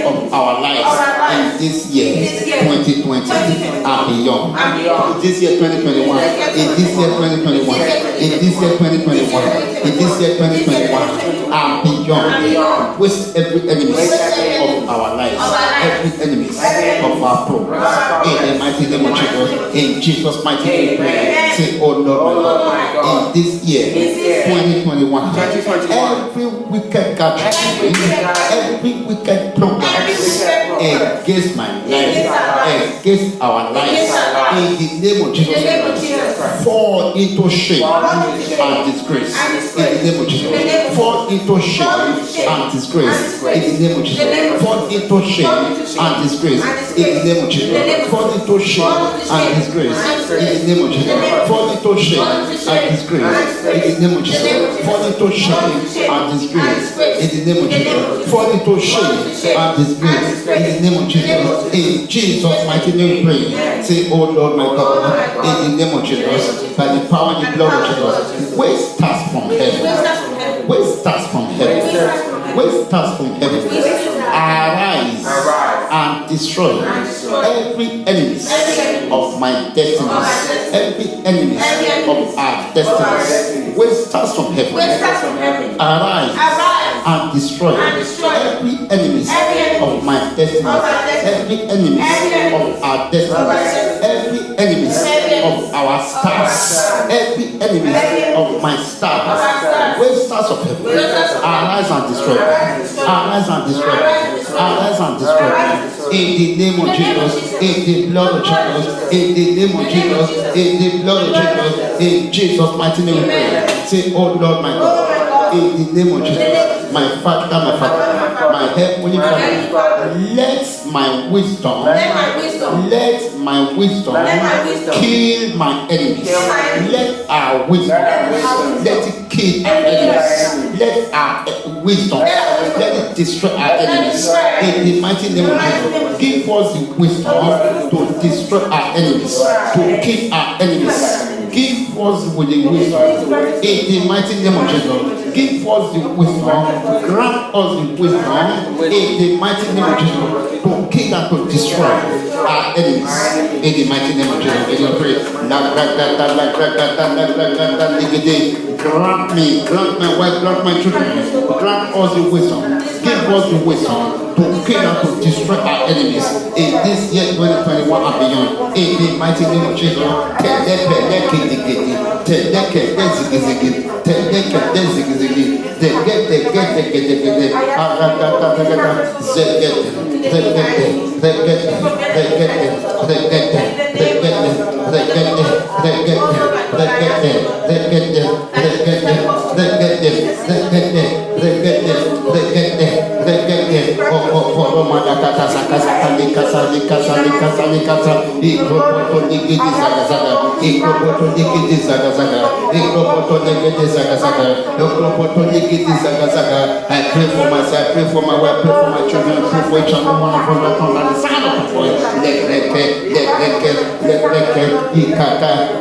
of our lives in this year 2020 and beyond. This year 2021, in this year 2021, in this year 2021, in this year 2021 and beyond, with every enemy of our lives, every enemy of our progress. In the mighty name of Jesus, in Jesus' mighty name, pray. Say, oh Lord, my God, in this year 2021, every wicked gathering, every wicked program against my life, against our lives, in the name of Jesus, fall into shame and disgrace. In the name of Jesus, fall into shame and disgrace. In the name of Jesus, fall into shame and disgrace. In the name of Jesus, fall into shame and disgrace. In the name of Jesus, fall into shame and disgrace. In the name of Jesus, fall into shame and disgrace. In the name of Jesus, fall into shame and disgrace. In the name of Jesus, in Jesus' mighty name, pray. Say, oh Lord, my God, in the name of Jesus, by the power and the blood of Jesus, where starts from heaven, where starts from heaven, where starts from heaven, arise and destroy every enemy of my destiny, every enemy of our destiny, where starts from heaven, arise and destroy every enemy of my destiny, every enemy of our destiny, every enemy of our stars, every enemy of my stars, where stars of heaven, arise and destroy, arise and destroy, arise and destroy. In the name of Jesus, in the blood of Jesus, in the name of Jesus, in the blood of Jesus, in Jesus' mighty name we pray. Say, oh Lord, my God, in the name of Jesus, my Father, my Heavenly Father, let my wisdom, kill my enemies. Let our wisdom, let it kill our enemies. Let our wisdom, let it destroy our enemies. In the mighty name of Jesus, give us the wisdom to destroy our enemies, to kill our enemies. Give us with the wisdom. In the mighty name of Jesus, give us the wisdom, grant us the wisdom in the mighty name of Jesus to kill and to destroy our enemies. In the mighty name of Jesus, we pray. Grant me, grant my wife, grant my children, grant us the wisdom, give us the wisdom to kill and to destroy our enemies in this year 2021 and beyond. In the mighty name of Jesus, pray for myself, I pray for my wife, I pray for my children, I pray for each and every one of us that on the sound of my voice.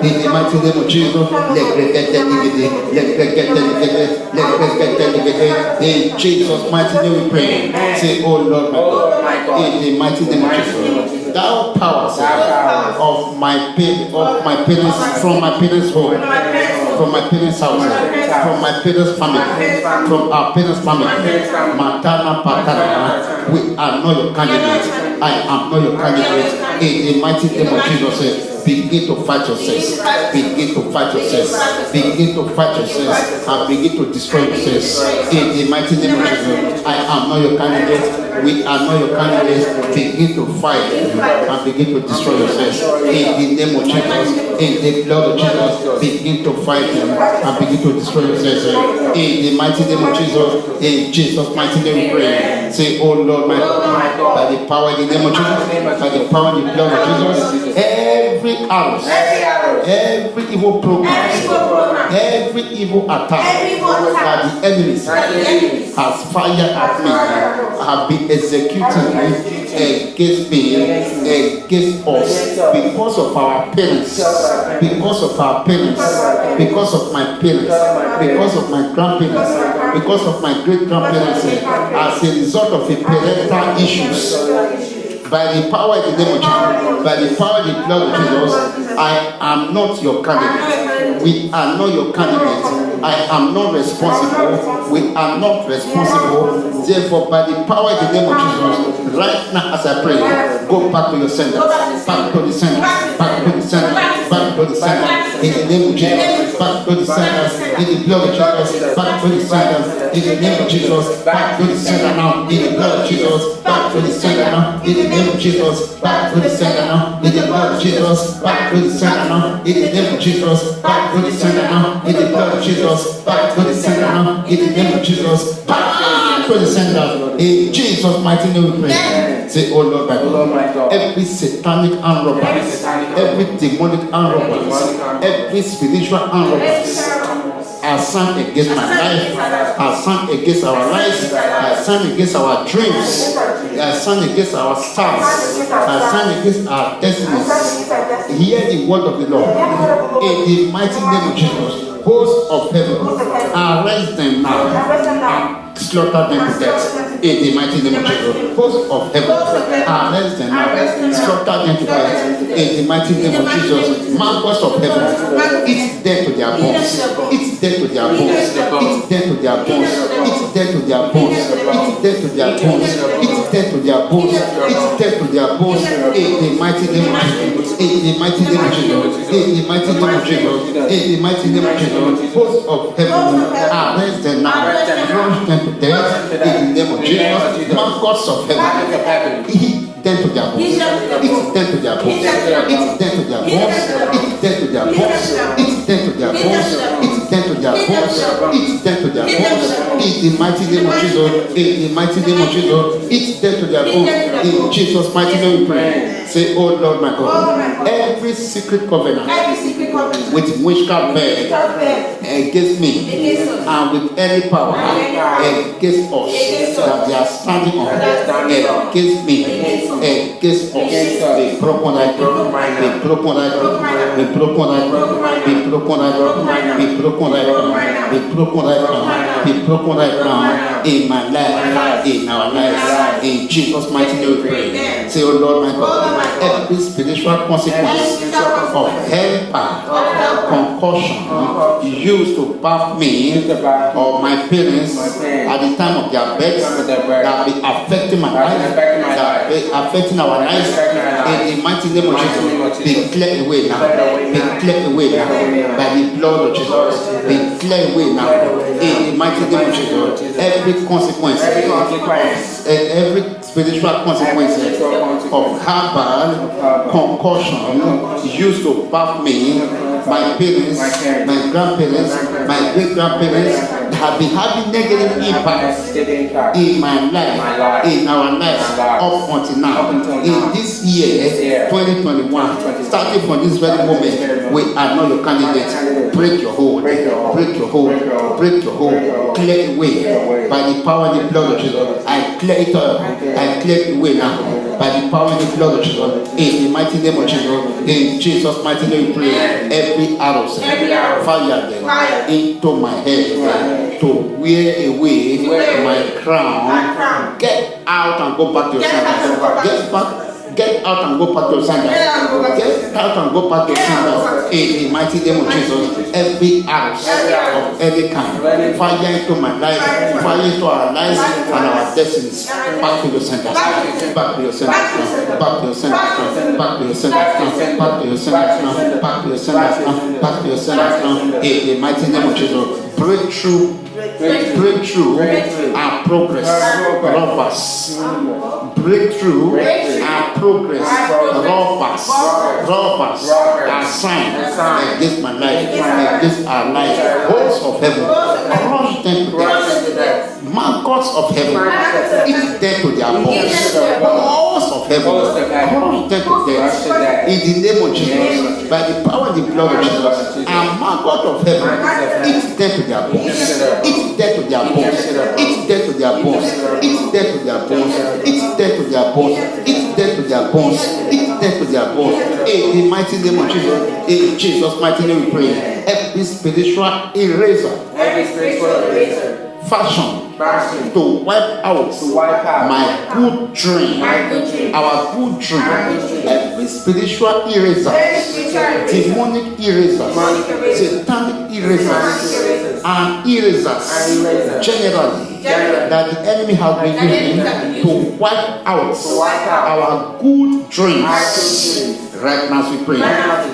In the mighty name of Jesus, in Jesus' mighty name we pray. Say, oh Lord my God, in the mighty name of Jesus, thou power of my parents, from my parents' home, from my parents' house, from my parents' family, from our parents' family, matana patana, we are not your candidate. I am not your candidate. In the mighty name of Jesus, begin to fight yourself. Begin to fight yourself. Begin to fight yourself. And begin to destroy yourself. In the mighty name of Jesus, I am not your candidate. We are not your candidates. Begin to fight and begin to destroy yourself. In the name of Jesus, in the blood of Jesus, begin to fight and begin to destroy yourself. In the mighty name of Jesus, in Jesus' mighty name we pray. Say, oh Lord my God, by the power in the name of Jesus, by the power in the blood of Jesus, every arrow, every evil program, every evil attack that the enemies has fired at me, have been executing against me, against us, because of our parents, because of our parents, because of my parents, because of my grandparents, because of my great grandparents, as a result of a parental issues. By the power in the name of Jesus, by the power in the blood of Jesus, I am not your candidate. We are not your candidate. I am not responsible. We are not responsible. Therefore, by the power in the name of Jesus, right now as I pray, go back to your sender. Back to the sender. Back to the sender. Back to the sender. In the name of Jesus. Back to the sender. In the blood of Jesus. Back to the sender. In the name of Jesus. Back to the sender now. In the blood of Jesus. Back to the sender now. In the name of Jesus. Back to the sender now. In the blood of Jesus. Back to the sender now. In the name of Jesus. Back to the sender now. In the blood of Jesus. Back to the sender now. In the name of Jesus. Back to the sender. In Jesus' mighty name we pray. Say, oh Lord my God. Every satanic hand robbers, every demonic hand robbers, every spiritual hand robbers, assigned against my life, assigned against our lives, assigned against our dreams, assigned against our stars, assigned against our destinies. Hear the word of the Lord. In the mighty name of Jesus, hosts of heaven, arrest them now. Slaughter them to death. In the mighty name of Jesus, hosts of heaven, arrest them now. Slaughter them to death. In the mighty name of Jesus, maggots of heaven, eat them to their bones. Eat them to their bones. Eat them to their bones. Eat them to their bones. Eat them to their bones. Eat them to their bones. Eat them to their bones. In the mighty name of Jesus. In the mighty name of Jesus. In the mighty name of Jesus. In the mighty name of Jesus, hosts of heaven, arrest them now. Launch them to death. In the name of Jesus, maggots of heaven, eat them to their bones. Eat them to their bones. Eat them to their bones. Eat them to their bones. Eat them to their bones. Eat them to their bones. Eat them to their bones. In the mighty name of Jesus. In the mighty name of Jesus. Eat them to their bones. In Jesus' mighty name we pray. Say, oh Lord my God, every secret covenant with witchcraft against me and with any power against us that they are standing on against me, against us, be broken right now, be broken right now, be broken right now, be broken right now, be broken right now, be broken right now, be broken right now in my life, in our lives, in Jesus' mighty name we pray. Say, oh Lord my God, every spiritual consequence of helper, concussion used to bath me or my parents at the time of their birth, that be affecting my life, that be affecting our lives, in the mighty name of Jesus, be cleared away now, be cleared away now, by the blood of Jesus, be cleared away now, in the mighty name of Jesus. Every consequence, every spiritual consequences of herbal concussion used to bath me, my parents, my grandparents, my great grandparents, have been having negative impacts in my life, in our lives, up until now. In this year, 2021, starting from this very moment, we are not your candidates. Break your hold, break your hold, break your hold, clear the way by the power and the blood of Jesus. I clear it up, I clear the way now by the power and the blood of Jesus. In the mighty name of Jesus, in Jesus' mighty name we pray. Every arrow, fire them into my head to wear away my crown. Get out and go back to your sandals. Get out and go back to your sandals. Get out and go back to your sandals. In the mighty name of Jesus, every arrow of any kind, fire into my life, fire into our lives and our destinies. Back to your sandals. Back to your sandals. Back to your sandals. Back to your sandals. Back to your sandals. Back to your sandals. Back to your sandals. In the mighty name of Jesus, breakthrough and progress, robbers. Breakthrough and progress, robbers are signs against my life, against our life. Hosts of heaven, crush them to death. Maggots of heaven, eat them to their bones. Hosts of heaven, crush them to death. In the name of Jesus, by the power and the blood of Jesus, and maggot of heaven, eat them to their bones. Eat them to their bones. Eat them to their bones. Eat them to their bones. Eat them to their bones. Eat them to their bones. Eat them to their bones. In the mighty name of Jesus. In Jesus' mighty name we pray. Every spiritual eraser. Fashion to wipe out my good dream, our good dream. Every spiritual eraser, demonic erasers, satanic erasers, and erasers generally that the enemy has been using to wipe out our good dreams. Right now, as we pray,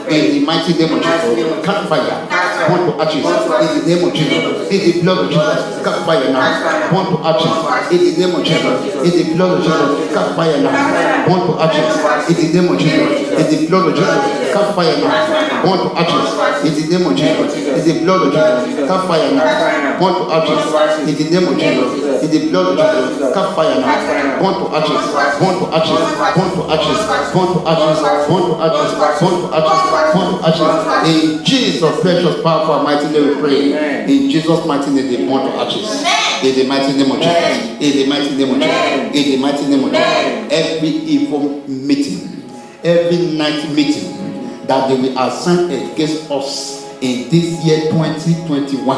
in the mighty name of Jesus, catch fire, want to ashes, in the name of Jesus, in the blood of Jesus, catch fire now, want to ashes, in the name of Jesus, in the blood of Jesus, catch fire now, want to ashes, in the name of Jesus, in the blood of Jesus, catch fire now, want to ashes, in the name of Jesus, in the blood of Jesus, catch fire now, want to ashes, in the name of Jesus, in the blood of Jesus, catch fire now, want to ashes, want to ashes, want to ashes, want to ashes, want to in Jesus' precious, powerful, mighty name we pray. In Jesus' mighty name, they want to ashes. In the mighty name of Jesus. In the mighty name of Jesus. In the mighty name of Jesus. Every evil meeting, every night meeting that they will assign against us in this year 2021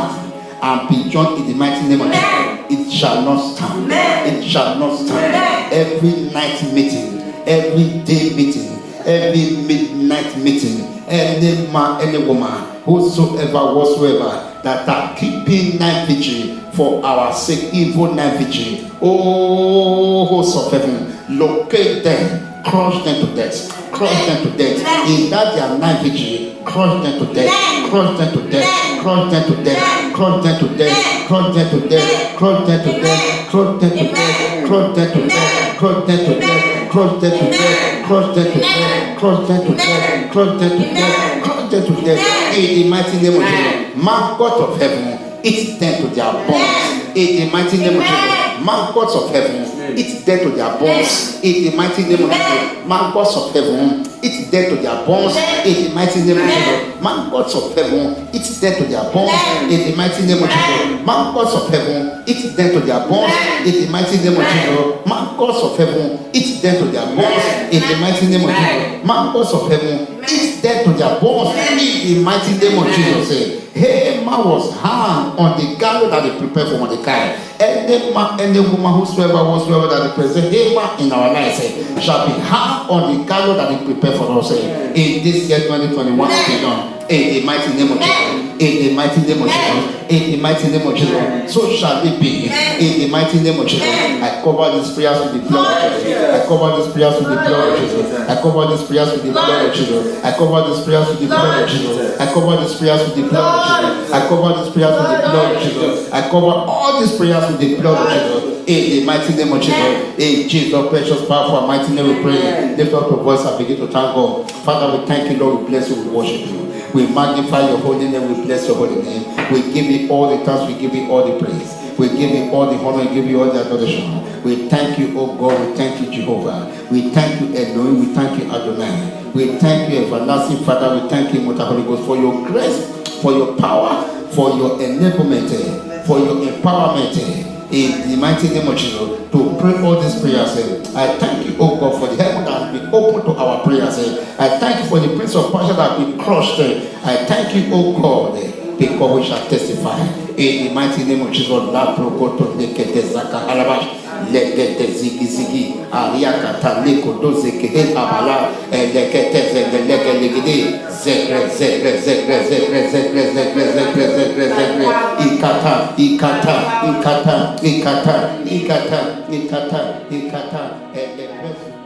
and beyond, in the mighty name of Jesus, it shall not stand. It shall not stand. Every night meeting, every day meeting, every midnight meeting, any man, any woman, whatsoever that are keeping night vigil for our sake, evil night vigil, oh hosts of heaven, locate them, crush them to death, crush them to death. In that their night vigil, crush them to death, crush them to death, crush them to death, crush them to death, crush them to death, crush them to death, crush them to death, crush them to death, crush them to death, crush them to death, crush them to death, crush them to death, crush them to death, crush them to death. In the mighty name of Jesus, maggots of heaven, eat them to their bones. In the mighty name of Jesus, maggots of heaven, eat them to their bones. In the mighty name of Jesus, maggots of heaven, eat them to their bones. In the mighty name of Jesus, maggots of heaven, eat them to their bones. In the mighty name of Jesus, maggots of heaven, eat them to their bones. In the mighty name of Jesus, maggots of heaven, eat them to their bones. In the mighty name of Jesus, maggots of heaven, eat them to their bones. In the mighty name of Jesus, Haman was hung on the gallows that they prepared for Mordecai. Any man, any woman, whatsoever that represents Haman in our lives shall be hung on the gallows that they prepared for us in this year 2021 and beyond. In the mighty name of Jesus. In the mighty name of Jesus. In the mighty name of Jesus. So shall it be. In the mighty name of Jesus. I cover these prayers with the blood of Jesus. I cover these prayers with the blood of Jesus. I cover these prayers with the blood of Jesus. I cover these prayers with the blood of Jesus. I cover these prayers with the blood of Jesus. I cover these prayers with the blood of Jesus. I cover all these prayers with the blood of Jesus. In the mighty name of Jesus. In Jesus' precious, powerful, mighty name we pray. Lift up your voice and begin to thank God. Father, we thank you, Lord. We bless you. We worship you. We magnify your holy name. We bless your holy name. We give you all the thanks. We give you all the praise. We give you all the honor. We give you all the adoration. We thank you, oh God. We thank you, Jehovah. We thank you, Elohim. We thank you, Adonai. We thank you, everlasting Father. We thank you, Immortal Holy Ghost, for your grace, for your power, for your enablement, for your empowerment. In the mighty name of Jesus, to pray all these prayers. I thank you, oh God, for the heaven that has been open to our prayers. I thank you for the prince of Persia that has been crushed. I thank you, oh God, because we shall testify. In the mighty name of Jesus, La Prokoto Lekete Zaka Halabash, Lekete Zigi Zigi, Ariakata Leko Dozeke Abala, Lekete Zegeleke Legide, Zekre, Zekre, Zekre, Zekre, Zekre, Zekre, Zekre, Zekre, Zekre, Ikata, Ikata, Ikata, Ikata, Ikata, Ikata, Ikata, Ikata,